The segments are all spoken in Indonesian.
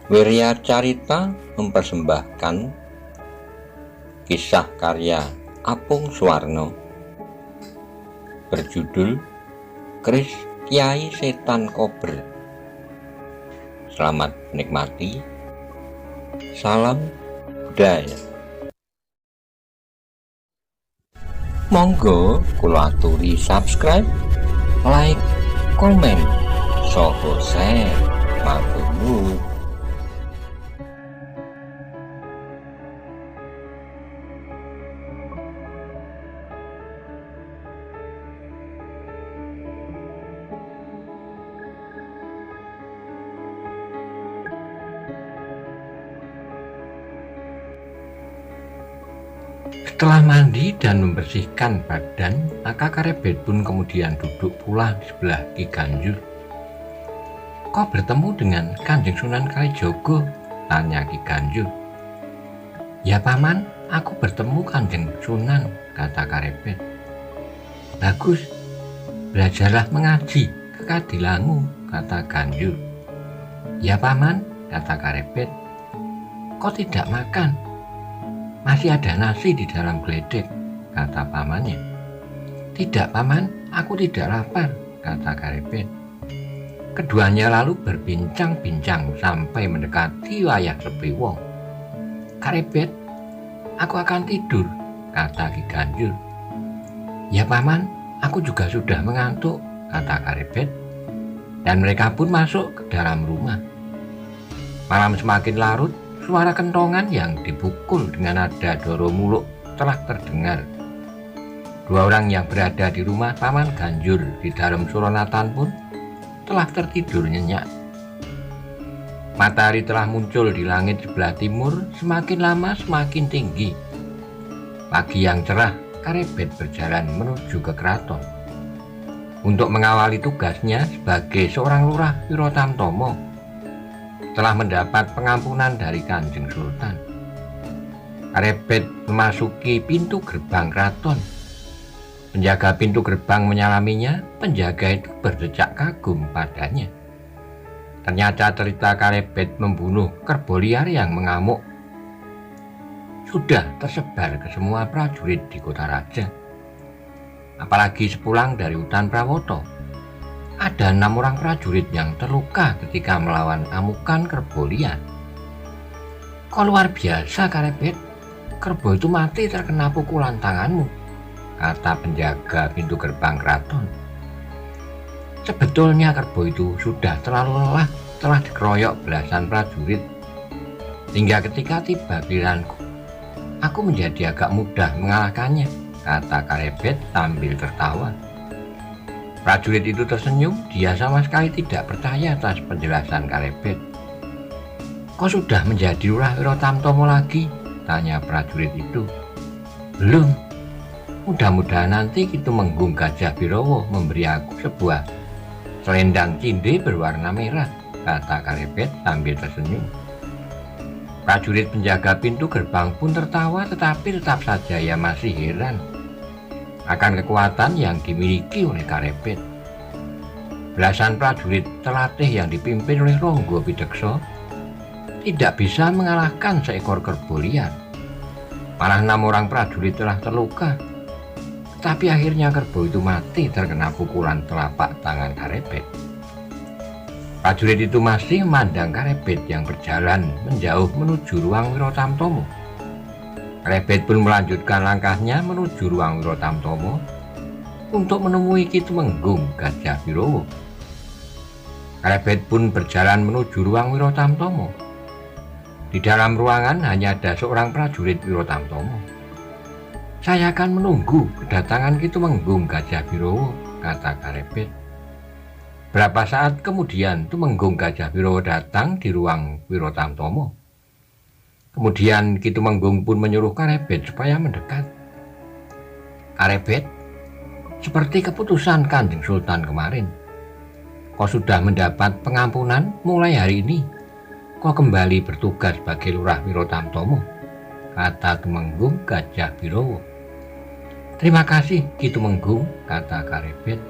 Wirya Carita mempersembahkan kisah karya Apung Suwarno berjudul Kris Kyai Setan Kober. Selamat menikmati. Salam budaya. Monggo kula aturi subscribe, like, komen, saha share. Matur nuwun. Setelah mandi dan membersihkan badan, maka Karebet pun kemudian duduk pula di sebelah Ki Ganjur. "Kau bertemu dengan Kanjeng Sunan Kalijogo?" tanya Ki Ganjur. "Ya Paman, aku bertemu Kanjeng Sunan," kata Karebet. "Bagus, belajarlah mengaji ke Kadilangu," kata Ganjur. "Ya Paman," kata Karebet. "Kau tidak makan? Masih ada nasi di dalam geledek," kata pamannya. "Tidak Paman, aku tidak lapar," kata Karebet. Keduanya lalu berbincang-bincang sampai mendekati wayah sepi wong. "Karebet, aku akan tidur," kata Ki Ganjur. "Ya Paman, aku juga sudah mengantuk," kata Karebet. Dan mereka pun masuk ke dalam rumah. Malam semakin larut. Suara kentongan yang dipukul dengan nada doro muluk telah terdengar. Dua orang yang berada di rumah Paman Ganjur di dalam Suronatan pun telah tertidur nyenyak. Matahari telah muncul di langit sebelah timur, semakin lama semakin tinggi. Pagi yang cerah, Karebet berjalan menuju ke keraton untuk mengawali tugasnya sebagai seorang lurah Wirotamtomo. Telah mendapat pengampunan dari Kanjeng Sultan. Karebet memasuki pintu gerbang keraton. Penjaga pintu gerbang menyalaminya. Penjaga itu berdecak kagum padanya. Ternyata cerita Karebet membunuh kerbau liar yang mengamuk sudah tersebar ke semua prajurit di kota raja. Apalagi sepulang dari hutan Prawoto, ada 6 orang prajurit yang terluka ketika melawan amukan kerbau liar. "Kok luar biasa Karebet, kerbau itu mati terkena pukulan tanganmu," kata penjaga pintu gerbang keraton. "Sebetulnya kerbau itu sudah terlalu lelah, telah dikeroyok belasan prajurit. Hingga ketika tiba giliranku, aku menjadi agak mudah mengalahkannya," kata Karebet sambil tertawa. Prajurit itu tersenyum, dia sama sekali tidak percaya atas penjelasan Karebet. "Kau sudah menjadi lurah Wirotamtomo lagi?" tanya prajurit itu. "Belum. Mudah-mudahan nanti Kitumenggung Gajah Birowo memberi aku sebuah selendang cinde berwarna merah," kata Karebet sambil tersenyum. Prajurit penjaga pintu gerbang pun tertawa, tetapi tetap saja ia masih heran akan kekuatan yang dimiliki oleh Karebet. Belasan prajurit terlatih yang dipimpin oleh Ronggo Pidekso tidak bisa mengalahkan seekor kerbau liar. Malah 6 orang prajurit telah terluka. Tetapi akhirnya kerbau itu mati terkena pukulan telapak tangan Karebet. Prajurit itu masih memandang Karebet yang berjalan menjauh menuju ruang Wirotamtomo. Karebet pun melanjutkan langkahnya menuju ruang Wirotamtomo untuk menemui Kitumenggung Gajah Birowo. Karebet pun berjalan menuju ruang Wirotamtomo. Di dalam ruangan hanya ada seorang prajurit Wirotamtomo. "Saya akan menunggu kedatangan Kitumenggung Gajah Birowo," kata Karebet. Berapa saat kemudian Tumenggung Gajah Birowo datang di ruang Wirotamtomo. Kemudian Kitumenggung pun menyuruh Karebet supaya mendekat. "Karebet, seperti keputusan Kanjeng Sultan kemarin, kau sudah mendapat pengampunan mulai hari ini. Kau kembali bertugas sebagai lurah Wirotamtomo," kata Tumenggung Gajah Birowo. "Terima kasih Kitumenggung," kata Karebet.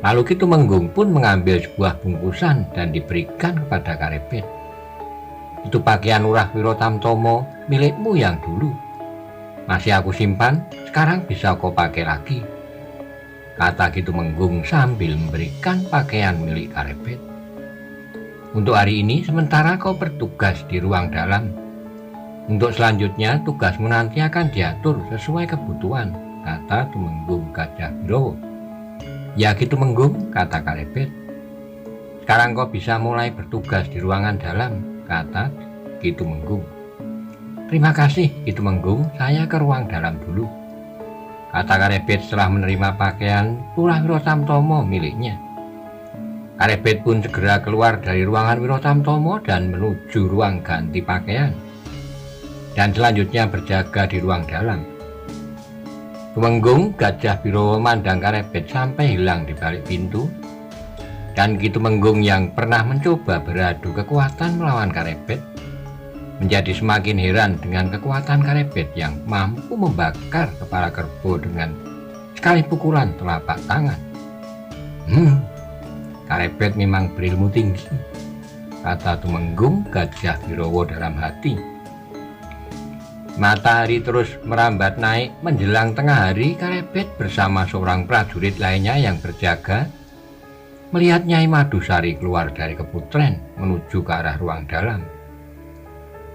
Lalu Kitumenggung pun mengambil sebuah bungkusan dan diberikan kepada Karebet. Itu pakaian Lurah Wirotamtomo milikmu yang dulu. Masih aku simpan, sekarang bisa kau pakai lagi, kata Kitumenggung sambil memberikan pakaian milik Karebet. Untuk hari ini sementara kau bertugas di ruang dalam. Untuk selanjutnya tugasmu nanti akan diatur sesuai kebutuhan, kata Tumenggung Gajah Birowo. Ya Kitumenggung, kata Karebet. Sekarang kau bisa mulai bertugas di ruangan dalam, kata Kitumenggung. Terima kasih Kitumenggung, saya ke ruang dalam dulu, kata Karebet setelah menerima pakaian Lurah Wirotamtomo miliknya. Karebet pun segera keluar dari ruangan Wirotamtomo dan menuju ruang ganti pakaian, dan selanjutnya berjaga di ruang dalam. Tumenggung Gajah Birowo memandang Karebet sampai hilang di balik pintu, dan Kitumenggung yang pernah mencoba beradu kekuatan melawan Karebet menjadi semakin heran dengan kekuatan Karebet yang mampu membakar kepala kerbau dengan sekali pukulan telapak tangan. Karebet memang berilmu tinggi, kata Tumenggung Gajah Birowo dalam hati. Matahari terus merambat naik menjelang tengah hari. Karebet bersama seorang prajurit lainnya yang berjaga melihat Nyai Madusari keluar dari keputren menuju ke arah ruang dalam.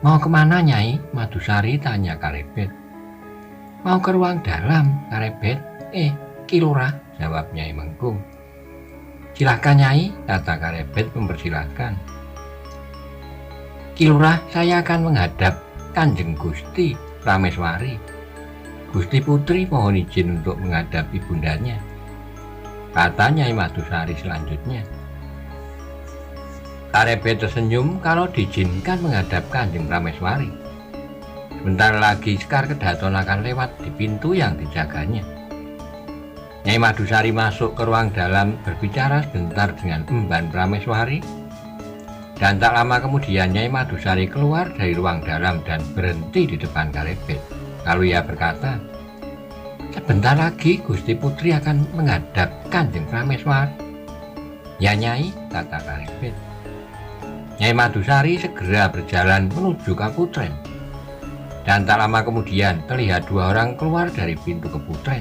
Mau kemana Nyai Madusari, tanya Karebet. Mau ke ruang dalam, Karebet. Ki Lurah, jawab Nyai Menggung. Silahkan Nyai, kata Karebet mempersilahkan. Ki Lurah, saya akan menghadap Kanjeng Gusti Prameswari. Gusti Putri mohon izin untuk menghadap ibundanya, kata Nyai Madusari selanjutnya. Karebet tersenyum kalau diizinkan menghadap Kanjeng Prameswari. Sebentar lagi Sekar Kedaton akan lewat di pintu yang dijaganya. Nyai Madusari masuk ke ruang dalam berbicara sebentar dengan Emban Prameswari, dan tak lama kemudian Nyai Madusari keluar dari ruang dalam dan berhenti di depan Karebet. Lalu ia berkata, sebentar lagi Gusti Putri akan menghadap Kanjeng Prameswari. Ya Nyai, kata Karebet. Nyai Madusari segera berjalan menuju Kaputren, dan tak lama kemudian terlihat dua orang keluar dari pintu Kaputren.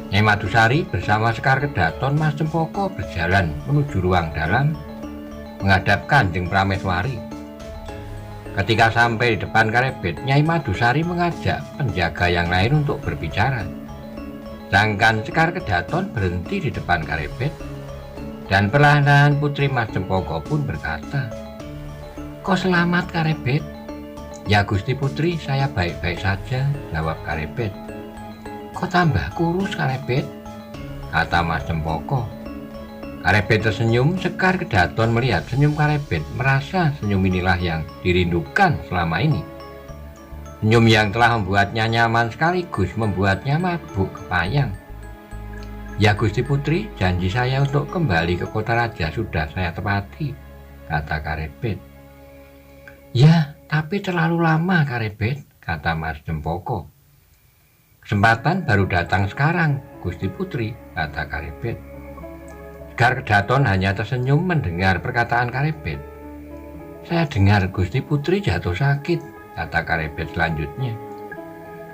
Nyai Madusari bersama Sekar Kedaton Mas Cempoko berjalan menuju ruang dalam menghadap Kanjeng Prameswari. Ketika sampai di depan Karebet, Nyai Madusari mengajak penjaga yang lain untuk berbicara, sedangkan Sekar Kedaton berhenti di depan Karebet. Dan perlahan Putri Mas Cempoko pun berkata, kau selamat Karebet? Ya Gusti Putri, saya baik-baik saja, jawab Karebet. Kau tambah kurus Karebet, kata Mas Cempoko. Karebet tersenyum. Sekar Kedaton melihat senyum Karebet, merasa senyum inilah yang dirindukan selama ini. Senyum yang telah membuatnya nyaman sekaligus membuatnya mabuk kepayang. Ya Gusti Putri, janji saya untuk kembali ke kota raja sudah saya tepati, kata Karebet. Ya, tapi terlalu lama Karebet, kata Mas Cempoko. Kesempatan baru datang sekarang, Gusti Putri, kata Karebet. Sekar Kedaton hanya tersenyum mendengar perkataan Karebet. Saya dengar Gusti Putri jatuh sakit, kata Karebet selanjutnya.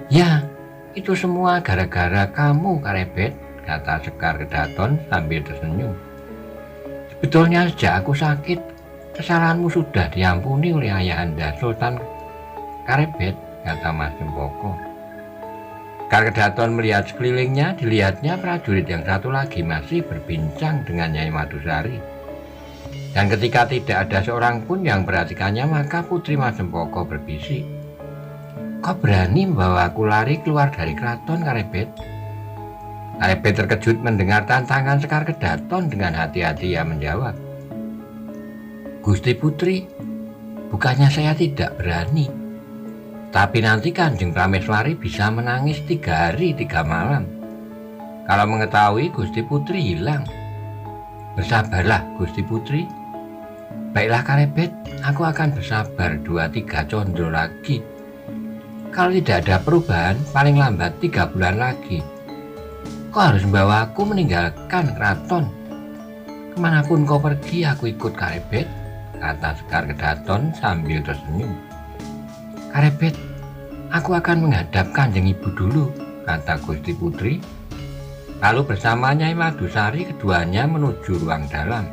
Ya, itu semua gara-gara kamu Karebet, kata Sekar Kedaton sambil tersenyum. Sebetulnya sejak aku sakit, kesalahanmu sudah diampuni oleh Ayahanda Sultan Karebet, kata Mas Cempoko. Sekar Kedaton melihat sekelilingnya, dilihatnya prajurit yang satu lagi masih berbincang dengan Nyai Madusari. Dan ketika tidak ada seorang pun yang memperhatikannya, maka Putri Mas Cempoko berbisik, kau berani membawa aku lari keluar dari keraton Karebet? Karebet terkejut mendengar tantangan Sekar Kedaton. Dengan hati-hati ia menjawab, Gusti Putri, bukannya saya tidak berani, tapi nanti Kanjeng Prameswari bisa menangis 3 hari 3 malam kalau mengetahui Gusti Putri hilang. Bersabarlah Gusti Putri. Baiklah Karebet, aku akan bersabar 2-3 condro lagi. Kalau tidak ada perubahan, paling lambat 3 bulan lagi kau harus membawa aku meninggalkan keraton. Kemanapun kau pergi, aku ikut Karebet, kata Sekar Kedaton sambil tersenyum. Karebet, aku akan menghadap Kanjeng Ibu dulu, kata Gusti Putri. Lalu bersama Nyai Madusari keduanya menuju ruang dalam.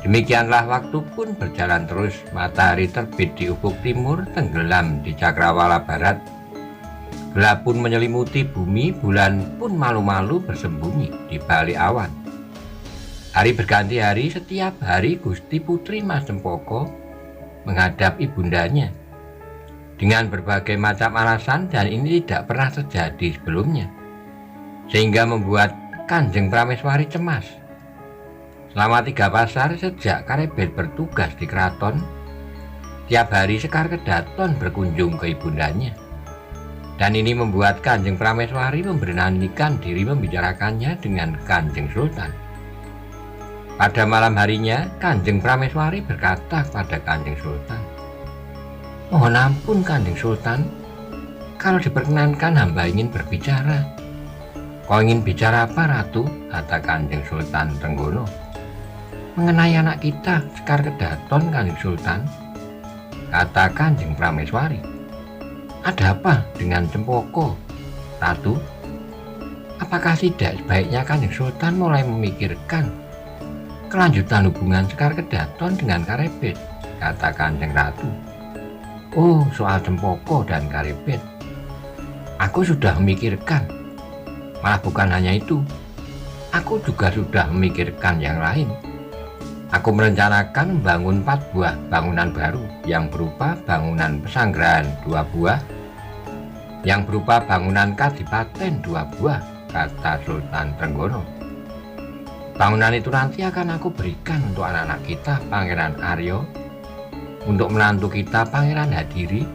Demikianlah waktu pun berjalan terus. Matahari terbit di ufuk timur, tenggelam di cakrawala barat. Gelap pun menyelimuti bumi, bulan pun malu-malu bersembunyi di balik awan. Hari berganti hari, setiap hari Gusti Putri Mas Cempoko menghadap ibundanya dengan berbagai macam alasan, dan ini tidak pernah terjadi sebelumnya, sehingga membuat Kanjeng Prameswari cemas. Selama 3 pasar sejak Karebet bertugas di keraton, tiap hari Sekar Kedaton berkunjung ke ibundanya. Dan ini membuat Kanjeng Prameswari memberanikan diri membicarakannya dengan Kanjeng Sultan. Pada malam harinya, Kanjeng Prameswari berkata kepada Kanjeng Sultan, "Mohon ampun Kanjeng Sultan, kalau diperkenankan hamba ingin berbicara." "Kau ingin bicara apa, Ratu?" kata Kanjeng Sultan Trenggono. "Mengenai anak kita, Sekar Kedaton, Kanjeng Sultan," kata Kanjeng Prameswari. "Ada apa dengan Cempoko, Ratu? Apakah tidak sebaiknya Kanjeng Sultan mulai memikirkan kelanjutan hubungan Sekar Kedaton dengan Karebet?" kata Kanjeng Ratu. "Oh, soal Cempoko dan Karebet, aku sudah memikirkan. Malah bukan hanya itu, aku juga sudah memikirkan yang lain. Aku merencanakan membangun 4 buah bangunan baru yang berupa bangunan pesanggrahan 2 buah, yang berupa bangunan kadipaten 2 buah, kata Sultan Trenggono. Bangunan itu nanti akan aku berikan untuk anak-anak kita Pangeran Aryo, untuk menantu kita Pangeran Hadiri,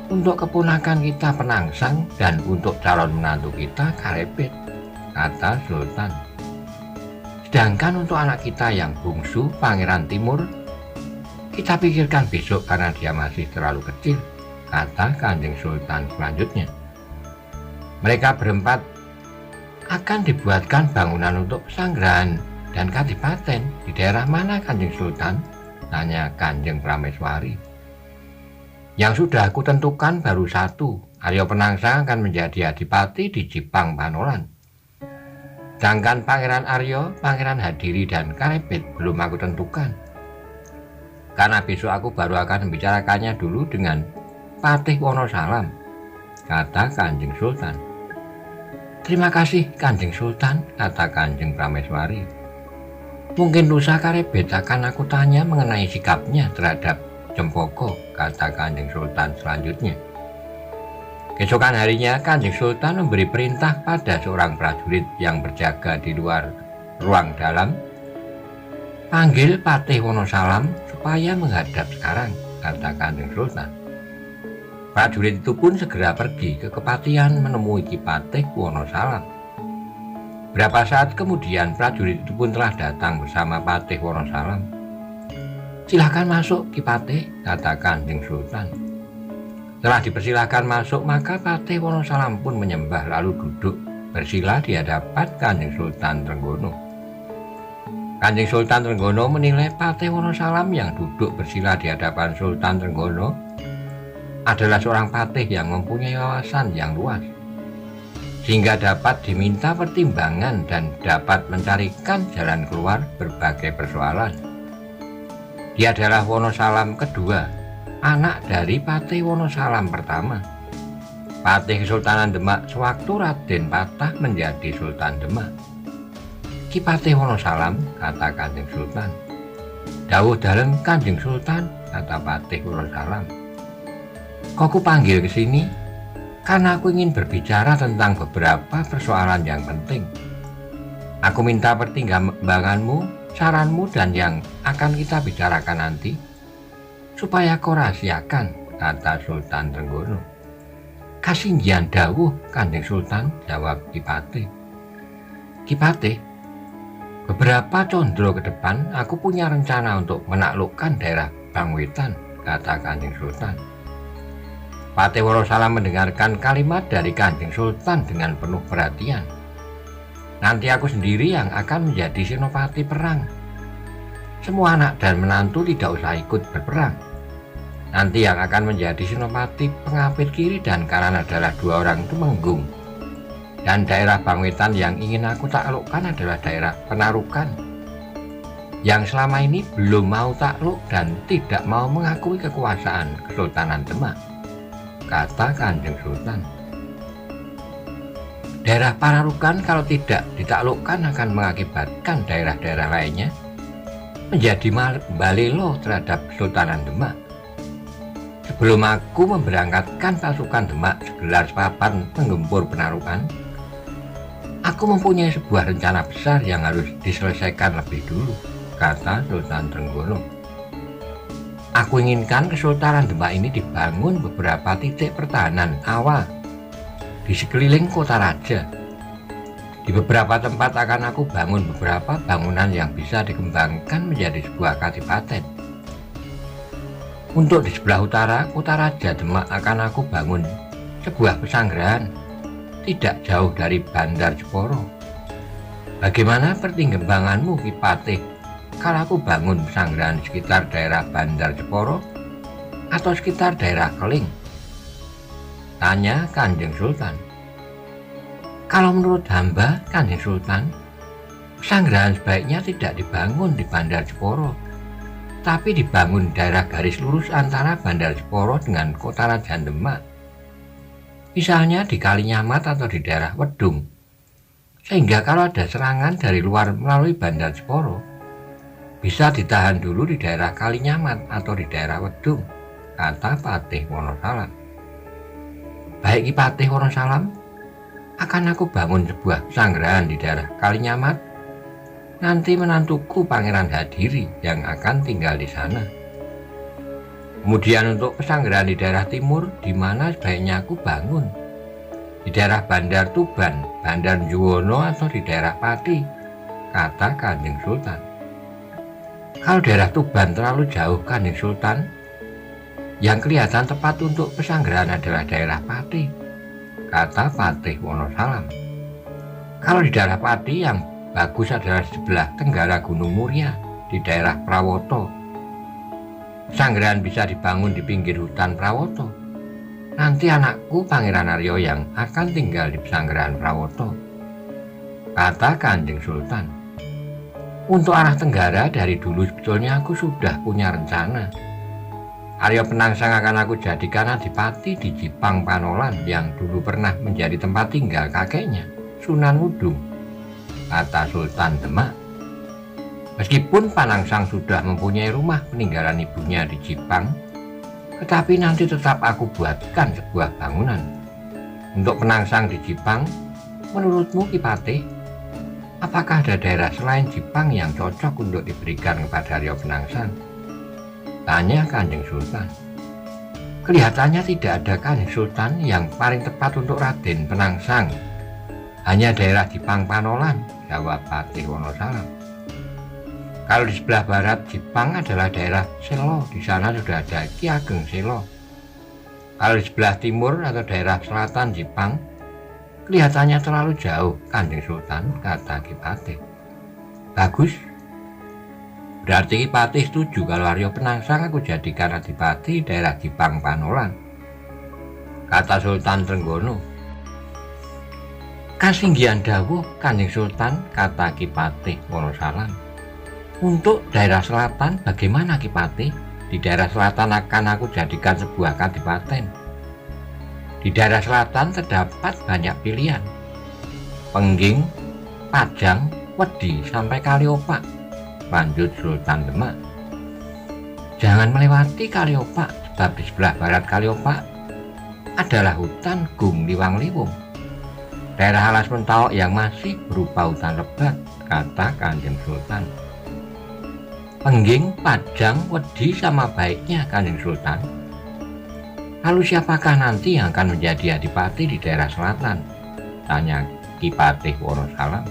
untuk keponakan kita Penangsang, dan untuk calon menantu kita Karebet, kata Sultan. Sedangkan untuk anak kita yang bungsu Pangeran Timur, kita pikirkan besok karena dia masih terlalu kecil, kata Kanjeng Sultan selanjutnya. Mereka berempat akan dibuatkan bangunan untuk pesanggrahan dan kadipaten di daerah mana, Kanjeng Sultan? Tanya Kanjeng Prameswari. Yang sudah aku tentukan baru 1, Aryo Penangsang akan menjadi adipati di Jipang Panolan. Sedangkan Pangeran Aryo, Pangeran Hadiri, dan Karebet belum aku tentukan, karena besok aku baru akan membicarakannya dulu dengan Patih Wonosalam, kata Kanjeng Sultan. Terima kasih Kanjeng Sultan, kata Kanjeng Prameswari. Mungkin lusa Karebet akan aku tanya mengenai sikapnya terhadap Cempoko, kata Kanjeng Sultan selanjutnya. Keesokan harinya, Kanjeng Sultan memberi perintah pada seorang prajurit yang berjaga di luar ruang dalam. Panggil Patih Wonosalam supaya menghadap sekarang, kata Kanjeng Sultan. Prajurit itu pun segera pergi ke kepatihan menemui Ki Patih Wonosalam. Berapa saat kemudian prajurit itu pun telah datang bersama Patih Wonosalam. Silakan masuk Ki Patih, kata Kanjeng Sultan. Setelah dipersilahkan masuk, maka Patih Wonosalam pun menyembah lalu duduk bersila di hadapan Kanjeng Sultan Trenggono. Kanjeng Sultan Trenggono menilai Patih Wonosalam yang duduk bersila di hadapan Sultan Trenggono adalah seorang patih yang mempunyai wawasan yang luas, sehingga dapat diminta pertimbangan dan dapat mencarikan jalan keluar berbagai persoalan. Dia adalah Wonosalam kedua, anak dari Patih Wonosalam pertama, Patih Kesultanan Demak sewaktu Raden Patah menjadi Sultan Demak. Ki Patih Wonosalam, kata Kanjeng Sultan. Dawuh dalem Kanjeng Sultan, kata Patih Wonosalam. Kok aku panggil ke sini karena aku ingin berbicara tentang beberapa persoalan yang penting. Aku minta pertimbanganmu, saranmu, dan yang akan kita bicarakan nanti supaya kau rahasiakan, kata Sultan Trenggono. Kasinggihan dawuh Kanjeng Sultan, jawab Ki Patih. Ki Patih, beberapa condro ke depan aku punya rencana untuk menaklukkan daerah Bangwetan, kata Kanjeng Sultan. Patih Wonosalam mendengarkan kalimat dari Kanjeng Sultan dengan penuh perhatian. Nanti aku sendiri yang akan menjadi senopati perang. Semua anak dan menantu tidak usah ikut berperang. Nanti yang akan menjadi senopati pengapit kiri dan kanan adalah 2 orang Tumenggung. Dan daerah Bangwetan yang ingin aku taklukkan adalah daerah Penarukan, yang selama ini belum mau takluk dan tidak mau mengakui kekuasaan Kesultanan Demak, kata Kanjeng Sultan. Daerah Penarukan kalau tidak ditaklukkan akan mengakibatkan daerah-daerah lainnya menjadi balelo terhadap Kesultanan Demak. Sebelum aku memberangkatkan pasukan Demak segelar papan penggempur Penarukan, aku mempunyai sebuah rencana besar yang harus diselesaikan lebih dulu, kata Sultan Trenggono. Aku inginkan Kesultanan Demak ini dibangun beberapa titik pertahanan awal di sekeliling kota raja. Di beberapa tempat akan aku bangun beberapa bangunan yang bisa dikembangkan menjadi sebuah kadipaten. Untuk di sebelah utara kota raja Demak akan aku bangun sebuah pesanggrahan tidak jauh dari Bandar Jepara. Bagaimana pertimbanganmu, Ki Patih, kalau aku bangun pesanggrahan di sekitar daerah Bandar Jepara atau sekitar daerah Keling? Tanya Kanjeng Sultan. Kalau menurut hamba, Kanjeng Sultan, pesanggrahan sebaiknya tidak dibangun di Bandar Jepara, tapi dibangun di daerah garis lurus antara Bandar Jepara dengan kota Raja Demak. Misalnya di Kalinyamat atau di daerah Wedung, sehingga kalau ada serangan dari luar melalui Bandar Jepara, bisa ditahan dulu di daerah Kalinyamat atau di daerah Wedung, kata Patih Wonosalam. Baik Ki Patih Wonosalam, akan aku bangun sebuah pesanggrahan di daerah Kalinyamat. Nanti menantuku Pangeran Hadiri yang akan tinggal di sana. Kemudian untuk pesanggrahan di daerah timur, di mana sebaiknya aku bangun? Di daerah Bandar Tuban, Bandar Juwono atau di daerah Pati, kata Kanjeng Sultan. Kalau daerah Tuban terlalu jauh, Kanjeng Sultan, yang kelihatan tepat untuk pesanggrahan adalah daerah Pati, kata Patih Wonosalam. Kalau di daerah Pati yang bagus adalah di sebelah tenggara Gunung Muria di daerah Prawoto. Pesanggrahan bisa dibangun di pinggir hutan Prawoto. Nanti anakku Pangeran Aryo yang akan tinggal di pesanggrahan Prawoto, kata Kanjeng Sultan. Untuk arah tenggara dari dulu sebetulnya aku sudah punya rencana. Aryo Penangsang akan aku jadikan adipati di Jipang Panolan yang dulu pernah menjadi tempat tinggal kakeknya, Sunan Wudung, kata Sultan Demak. Meskipun Panangsang sudah mempunyai rumah peninggalan ibunya di Jipang, tetapi nanti tetap aku buatkan sebuah bangunan untuk Penangsang di Jipang. Menurutmu Ki Patih, apakah ada daerah selain Jipang yang cocok untuk diberikan kepada Aryo Penangsang? Tanya Kanjeng Sultan. Kelihatannya tidak ada, Kanjeng Sultan, yang paling tepat untuk Raden Penangsang. Hanya daerah Jipang Panolan, jawab Patih Wonosalam. Kalau di sebelah barat Jipang adalah daerah Selo, di sana sudah ada Ki Ageng Selo. Kalau di sebelah timur atau daerah selatan Jipang, kelihatannya terlalu jauh, Kanjeng Sultan, kata Ki Patih. Bagus. Berarti Ki Patih setuju kalau Aryo Penangsang aku jadikan adipati daerah Jipang Panolan, kata Sultan Trenggono. Kasinggihan dawuh Kanjeng Sultan, kata Ki Patih Wonosalam. Untuk daerah selatan bagaimana Ki Patih? Di daerah selatan akan aku jadikan sebuah kadipaten. Di daerah selatan terdapat banyak pilihan. Pengging, Pajang, Wedi, sampai Kaliopak, lanjut Sultan Demak. Jangan melewati Kaliopak, sebab di sebelah barat Kaliopak adalah hutan Gung Liwang Liwung, daerah alas Mentawai yang masih berupa hutan lebat, kata Kanjeng Sultan. Pengging, Pajang, Wedi sama baiknya, Kanjeng Sultan. Lalu siapakah nanti yang akan menjadi adipati di daerah selatan? Tanya Ki Patih Wonosalam.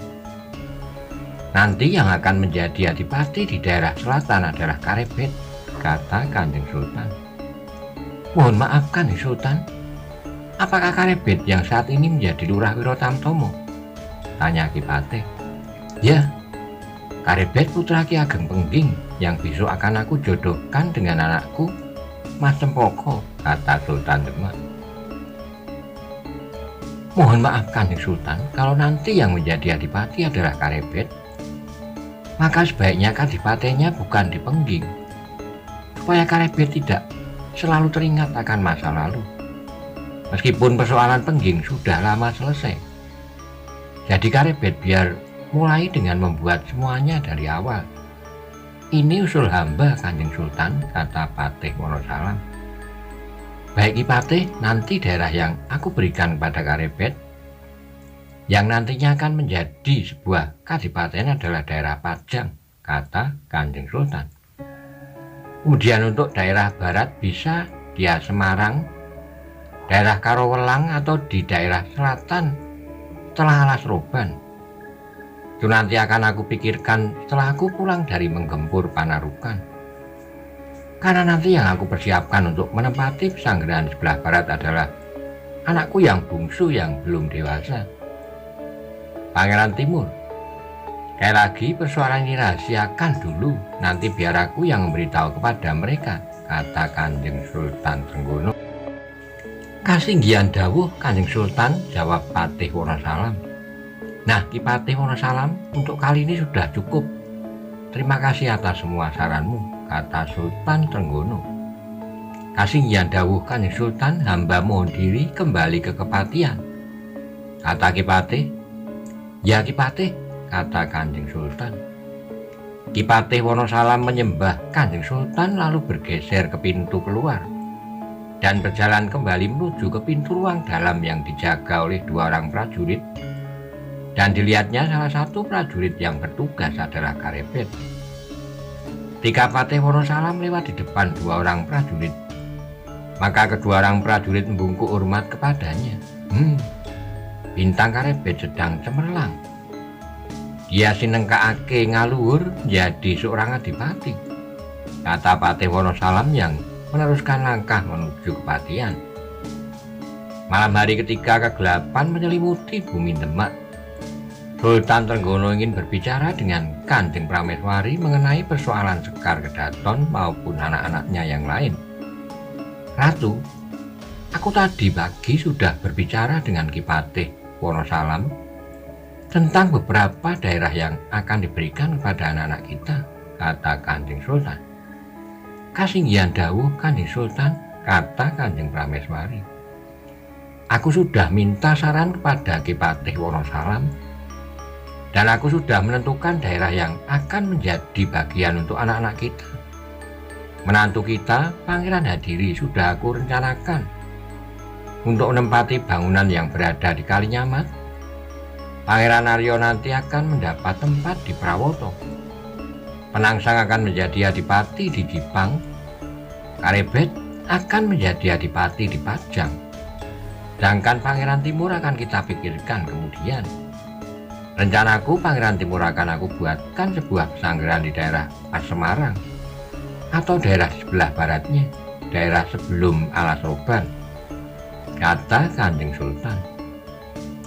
Nanti yang akan menjadi adipati di daerah selatan adalah Karebet, kata Kanjeng Sultan. Mohon maaf Kanjeng Sultan, apakah Karebet yang saat ini menjadi Lurah Wirotamtomo? Tanya Ki Patih. Ya, Karebet putra Ki Ageng Pengging yang besok akan aku jodohkan dengan anakku Mas Cempoko, kata Sultan Demak. Mohon maaf Kanjeng Sultan, kalau nanti yang menjadi adipati adalah Karebet, maka sebaiknya kadipatenya bukan di Pengging, supaya Karebet tidak selalu teringat akan masa lalu. Meskipun persoalan Pengging sudah lama selesai, jadi Karebet biar mulai dengan membuat semuanya dari awal. Ini usul hamba Kanjeng Sultan, kata Patih Wonosalam. Baik Ki Patih, nanti daerah yang aku berikan kepada Karebet yang nantinya akan menjadi sebuah kadipaten adalah daerah Pajang, kata Kanjeng Sultan. Kemudian untuk daerah barat bisa di Semarang, daerah Karowelang, atau di daerah selatan setelah Alas Roban. Itu nanti akan aku pikirkan setelah aku pulang dari menggempur Panarukan. Karena nanti yang aku persiapkan untuk menempati pesanggrahan sebelah barat adalah anakku yang bungsu yang belum dewasa, Pangeran Timur. Sekali lagi persoalan ini rahasiakan dulu, nanti biar aku yang memberitahu kepada mereka, kata Kanjeng Sultan Trenggono. Kasinggihan dawuh Kanjeng Sultan, jawab Patih Wonosalam. Nah Ki Patih Wonosalam, untuk kali ini sudah cukup. Terima kasih atas semua saranmu, kata Sultan Trenggono. Kasinggihan dawuh Kanjeng Sultan, hamba mohon diri kembali ke Kepatihan, kata Ki Patih. Ya Ki Patih, kata Kanjeng Sultan. Ki Patih Wonosalam menyembah Kanjeng Sultan lalu bergeser ke pintu keluar dan berjalan kembali menuju ke pintu ruang dalam yang dijaga oleh 2 orang prajurit. Dan dilihatnya salah satu prajurit yang bertugas adalah Karebet. Ketika Patih Wonosalam lewat di depan 2 orang prajurit, maka kedua orang prajurit membungkuk hormat kepadanya. Bintang Karebet sedang cemerlang. Dia sinengkaake ngaluhur jadi seorang adipati, kata Patih Wonosalam yang meneruskan langkah menuju Kepatihan. Malam hari ketika kegelapan menyelimuti bumi Demak, Sultan Trenggono ingin berbicara dengan Kanjeng Prameswari mengenai persoalan Sekar Kedaton maupun anak-anaknya yang lain. Ratu, aku tadi pagi sudah berbicara dengan Ki Patih Wonosalam tentang beberapa daerah yang akan diberikan kepada anak-anak kita, kata Kanjeng Sultan. Kasinggihan dawuh Kanjeng Sultan, kata Kanjeng Prameswari. Aku sudah minta saran kepada Ki Patih Wonosalam, dan aku sudah menentukan daerah yang akan menjadi bagian untuk anak-anak kita. Menantu kita, Pangeran Hadiri, sudah aku rencanakan untuk menempati bangunan yang berada di Kalinyamat. Pangeran Aryo nanti akan mendapat tempat di Prawoto. Penangsang akan menjadi adipati di Jipang. Karebet akan menjadi adipati di Pajang. Sedangkan Pangeran Timur akan kita pikirkan kemudian. Rencanaku, Pangeran Timur akan aku buatkan sebuah pesanggrahan di daerah Semarang atau daerah di sebelah baratnya, daerah sebelum Alas Roban, kata Kanjeng Sultan.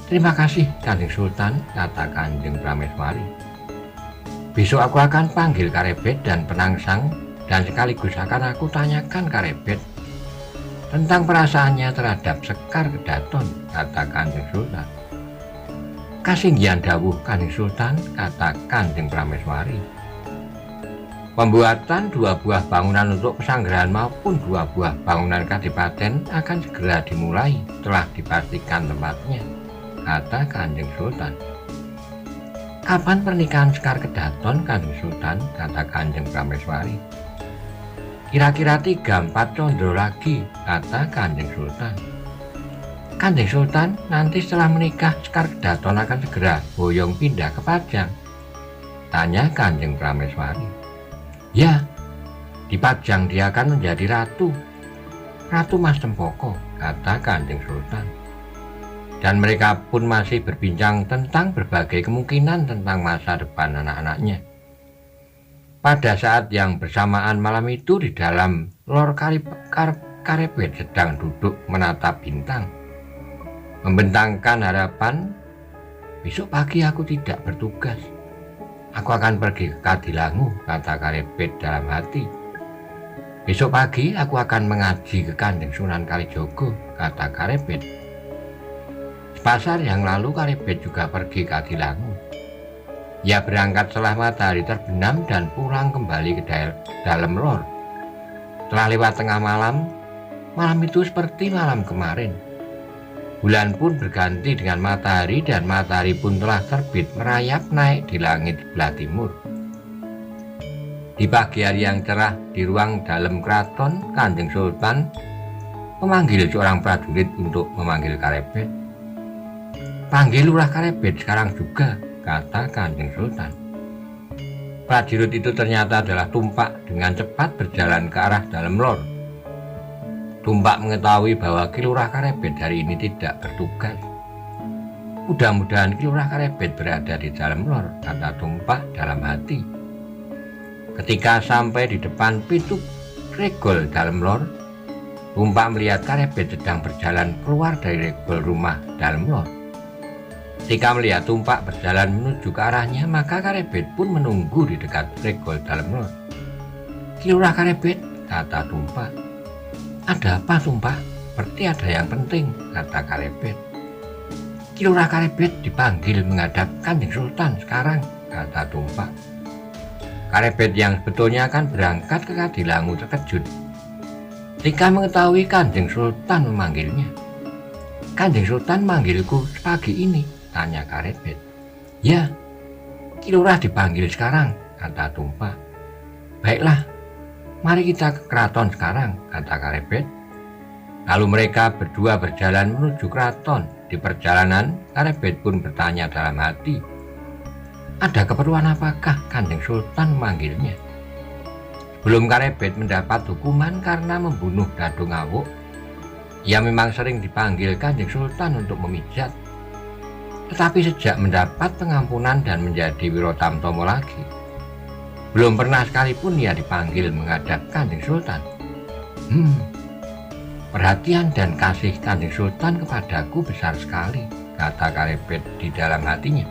Terima kasih Kanjeng Sultan, kata Kanjeng Prameswari. Besok aku akan panggil Karebet dan Penangsang dan sekaligus akan aku tanyakan Karebet tentang perasaannya terhadap Sekar Kedaton, kata Kanjeng Sultan. Kasinggihan dawuh Kanjeng Sultan, kata Kanjeng Prameswari. Pembuatan 2 buah bangunan untuk pesanggrahan maupun 2 buah bangunan kadipaten akan segera dimulai setelah dipastikan tempatnya, kata Kanjeng Sultan. Kapan pernikahan Sekar Kedaton, Kanjeng Sultan, kata Kanjeng Prameswari. Kira-kira 3-4 condro lagi, kata Kanjeng Sultan. Kanjeng Sultan, nanti setelah menikah Sekar Kedaton akan segera boyong pindah ke Pajang, tanya Kanjeng Prameswari. Ya, di Pajang dia akan menjadi ratu Mas Cempoko, kata Kanjeng Sultan. Dan mereka pun masih berbincang tentang berbagai kemungkinan tentang masa depan anak-anaknya. Pada saat yang bersamaan malam itu di dalam Lor Karebet sedang duduk menatap bintang, membentangkan harapan. Besok pagi aku tidak bertugas. Aku akan pergi ke Kadilangu, kata Karebet dalam hati. Besok pagi aku akan mengaji ke Kanjeng Sunan Kalijogo, kata Karebet. Sepasar yang lalu Karebet juga pergi ke Kadilangu. Ia berangkat setelah matahari terbenam dan pulang kembali ke dalam lor. Setelah lewat tengah malam, malam itu seperti malam kemarin. Bulan pun berganti dengan matahari dan matahari pun telah terbit merayap naik di langit sebelah timur. Di pagi hari yang cerah di ruang dalam keraton, Kanjeng Sultan memanggil seorang prajurit untuk memanggil Karebet. Panggil Lurah Karebet sekarang juga, kata Kanjeng Sultan. Prajurit itu ternyata adalah Tumpak dengan cepat berjalan ke arah dalam lor. Tumpak mengetahui bahwa Ki Lurah Karebet hari ini tidak bertugas. Mudah-mudahan Ki Lurah Karebet berada di dalam lor, kata Tumpak dalam hati. Ketika sampai di depan pintu regol dalam lor, Tumpak melihat Karebet sedang berjalan keluar dari regol rumah dalam lor. Ketika melihat Tumpak berjalan menuju ke arahnya, maka Karebet pun menunggu di dekat regol dalam lor. Ki Lurah Karebet, kata Tumpak. Ada apa, Tumpak? Seperti ada yang penting, kata Karebet. Ki Lurah Karebet dipanggil menghadap Kanjeng Sultan sekarang, kata Tumpak. Karebet yang sebetulnya akan berangkat ke Kadilangu terkejut ketika mengetahui Kanjeng Sultan memanggilnya. Kanjeng Sultan manggilku pagi ini, tanya Karebet. Ya, Ki Lurah dipanggil sekarang, kata Tumpak. Baiklah, mari kita ke keraton sekarang, kata Karebet. Lalu mereka berdua berjalan menuju keraton. Di perjalanan, Karebet pun bertanya dalam hati, ada keperluan apakah Kanjeng Sultan memanggilnya? Sebelum Karebet mendapat hukuman karena membunuh Dado Ngawuk, ia memang sering dipanggil Kanjeng Sultan untuk memijat. Tetapi sejak mendapat pengampunan dan menjadi Wirotamtomo lagi, belum pernah sekalipun ia dipanggil menghadap Kanjeng Sultan. Perhatian dan kasih Kanjeng Sultan kepadaku besar sekali, kata Karebet di dalam hatinya.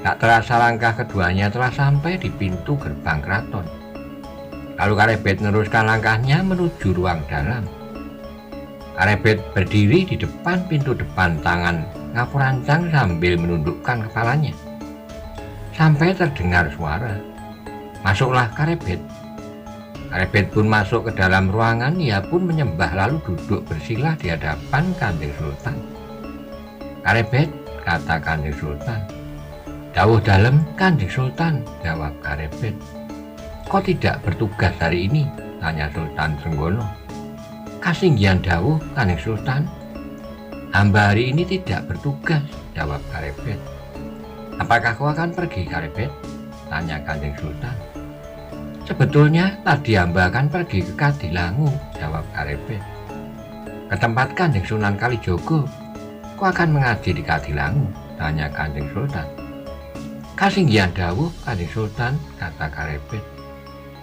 Tak terasa langkah keduanya telah sampai di pintu gerbang keraton. Lalu Karebet meneruskan langkahnya menuju ruang dalam. Karebet berdiri di depan pintu depan, tangan ngapurancang sambil menundukkan kepalanya. Sampai terdengar suara, masuklah Karebet. Karebet pun masuk ke dalam ruangan. Ia pun menyembah lalu duduk bersila di hadapan Kanjeng Sultan. Karebet, kata Kanjeng Sultan. Dawuh dalem, Kanjeng Sultan, jawab Karebet. Kok tidak bertugas hari ini? Tanya Sultan Trenggono. Kasinggihan dawuh, Kanjeng Sultan. Hamba hari ini tidak bertugas, jawab Karebet. Apakah kau akan pergi, Karebet? Tanya Kanjeng Sultan. Sebetulnya tadi hamba akan pergi ke Kadilangu, jawab Karebet. Ke tempat Kanjeng Sunan Kalijogo. Kau akan mengaji di Kadilangu? Tanya Kanjeng Sultan. Kasinggihan dawuh, Kanjeng Sultan, kata Karebet.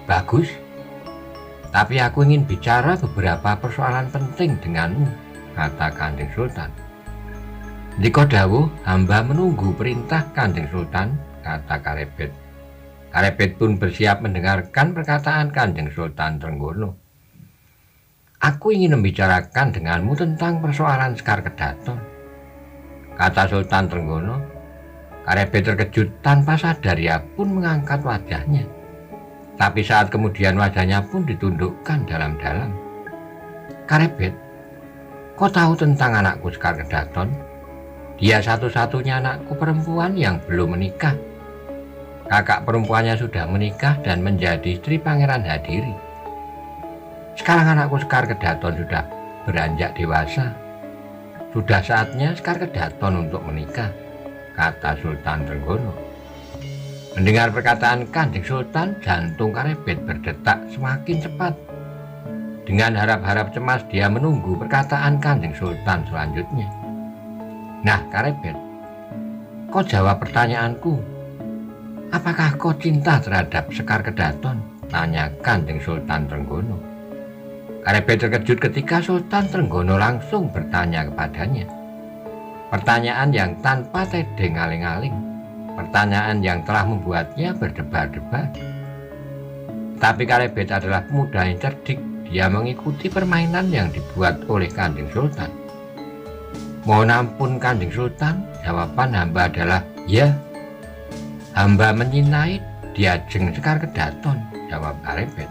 Bagus, tapi aku ingin bicara beberapa persoalan penting denganmu, kata Kanjeng Sultan. Ndika dawuh, hamba menunggu perintah Kanjeng Sultan, kata Karebet. Karebet pun bersiap mendengarkan perkataan Kanjeng Sultan Trenggono. Aku ingin membicarakan denganmu tentang persoalan Sekar Kedaton, kata Sultan Trenggono. Karebet terkejut tanpa sadar, ia pun mengangkat wajahnya. Tapi saat kemudian wajahnya pun ditundukkan dalam-dalam. Karebet, kau tahu tentang anakku Sekar Kedaton? Dia satu-satunya anakku perempuan yang belum menikah. Kakak perempuannya sudah menikah dan menjadi istri Pangeran Hadiri. Sekarang anakku Sekar Kedaton sudah beranjak dewasa. Sudah saatnya Sekar Kedaton untuk menikah, kata Sultan Trenggono. Mendengar perkataan Kanjeng Sultan, jantung Karebet berdetak semakin cepat. Dengan harap-harap cemas dia menunggu perkataan Kanjeng Sultan selanjutnya. Nah, Karebet, kau jawab pertanyaanku. Apakah kau cinta terhadap Sekar Kedaton? Tanya Kanjeng Sultan Trenggono. Karebet terkejut ketika Sultan Trenggono langsung bertanya kepadanya. Pertanyaan yang tanpa tedeng aling-aling. pertanyaan yang telah membuatnya berdebar-debar. Tapi Karebet adalah pemuda yang cerdik. Dia mengikuti permainan yang dibuat oleh Kanjeng Sultan. Mohon ampun Kanjeng Sultan, jawaban hamba adalah ya. Hamba menyinai Diajeng Sekar Kedaton, jawab Karebet.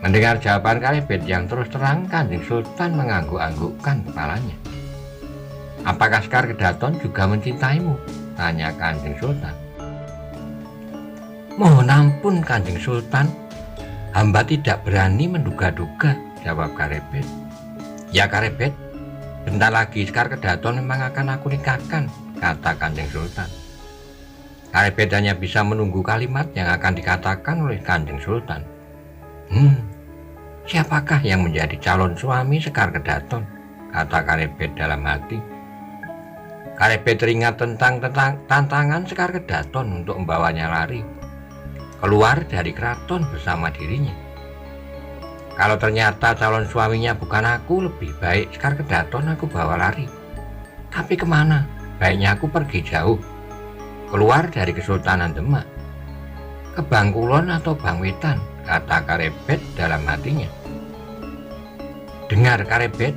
Mendengar jawaban Karebet yang terus terang, Kanjeng Sultan mengangguk-anggukkan kepalanya. Apakah Sekar Kedaton juga mencintaimu? Tanya Kanjeng Sultan. Mohon ampun Kanjeng Sultan, hamba tidak berani menduga-duga, jawab Karebet. Ya Karebet, bentar lagi Sekar Kedaton memang akan aku nikahkan, kata Kanjeng Sultan. Karebet hanya bisa menunggu kalimat yang akan dikatakan oleh Kanjeng Sultan. Siapakah yang menjadi calon suami Sekar Kedaton? Kata Karebet dalam hati. Karebet teringat tentang tantangan Sekar Kedaton untuk membawanya lari keluar dari keraton bersama dirinya. Kalau ternyata calon suaminya bukan aku, lebih baik Sekar Kedaton aku bawa lari. Tapi kemana? Baiknya aku pergi jauh, keluar dari Kesultanan Demak. Ke Bangkulon atau Bangwetan, kata Karebet dalam hatinya. Dengar Karebet,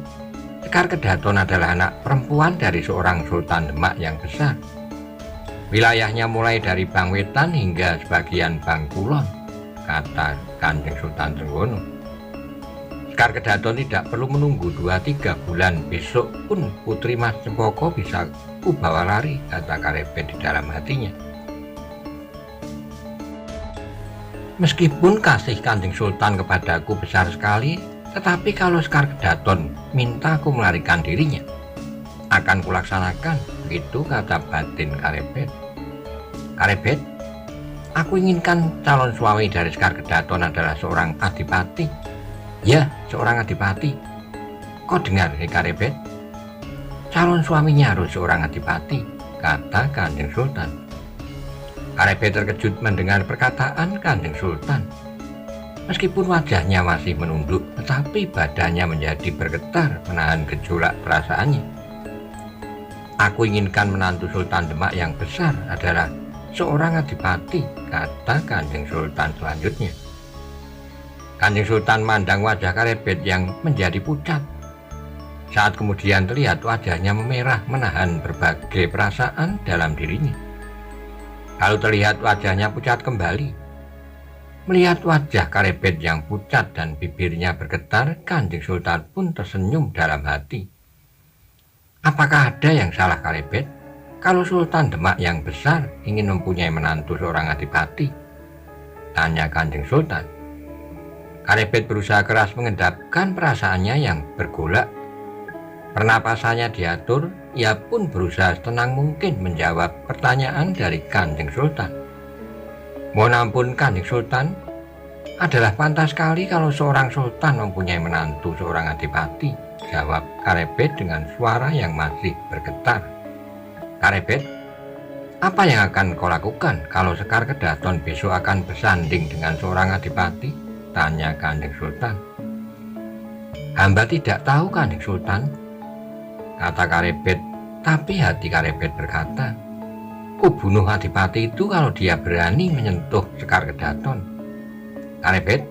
Sekar Kedaton adalah anak perempuan dari seorang Sultan Demak yang besar. Wilayahnya mulai dari Bangwetan hingga sebagian Bangkulon, kata Kanjeng Sultan Trenggono. Sekar Kedaton tidak perlu menunggu 2-3 bulan, besok pun Putri Mas Cempoko bisa ku bawa lari, kata Karebet di dalam hatinya. Meskipun kasih Kanjeng Sultan kepadaku besar sekali, tetapi kalau Sekar Kedaton minta aku melarikan dirinya, akan kulaksanakan, begitu kata batin Karebet. Karebet, aku inginkan calon suami dari Sekar Kedaton adalah seorang adipati. Ya, seorang adipati. Kau dengar, Karebet? Calon suaminya harus seorang adipati, kata Kanjeng Sultan. Karebet terkejut mendengar perkataan Kanjeng Sultan. Meskipun wajahnya masih menunduk, tetapi badannya menjadi bergetar menahan gejolak perasaannya. Aku inginkan menantu Sultan Demak yang besar adalah seorang adipati, kata Kanjeng Sultan selanjutnya. Kanjeng Sultan memandang wajah Karebet yang menjadi pucat. Saat kemudian terlihat wajahnya memerah menahan berbagai perasaan dalam dirinya. Lalu terlihat wajahnya pucat kembali. Melihat wajah Karebet yang pucat dan bibirnya bergetar, Kanjeng Sultan pun tersenyum dalam hati. Apakah ada yang salah Karebet? Kalau Sultan Demak yang besar ingin mempunyai menantu seorang adipati? Tanya Kanjeng Sultan. Karebet berusaha keras mengendapkan perasaannya yang bergolak. Pernapasannya diatur, ia pun berusaha setenang mungkin menjawab pertanyaan dari Kanjeng Sultan. Mohon ampun Kanjeng Sultan, adalah pantas sekali kalau seorang sultan mempunyai menantu seorang adipati, jawab Karebet dengan suara yang masih bergetar. Karebet, apa yang akan kau lakukan kalau Sekar Kedaton besok akan bersanding dengan seorang adipati? Tanya Kanjeng Sultan. Hamba tidak tahu Kanjeng Sultan, kata Karebet, tapi hati Karebet berkata, ku bunuh adipati itu kalau dia berani menyentuh Sekar Kedaton. Karebet,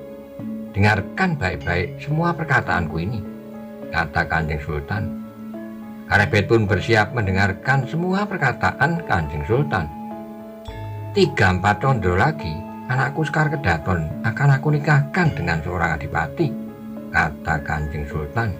dengarkan baik-baik semua perkataanku ini, kata Kanjeng Sultan. Karebet pun bersiap mendengarkan semua perkataan Kanjeng Sultan. 3-4 condro lagi, anakku Sekar Kedaton akan aku nikahkan dengan seorang adipati, kata Kanjeng Sultan.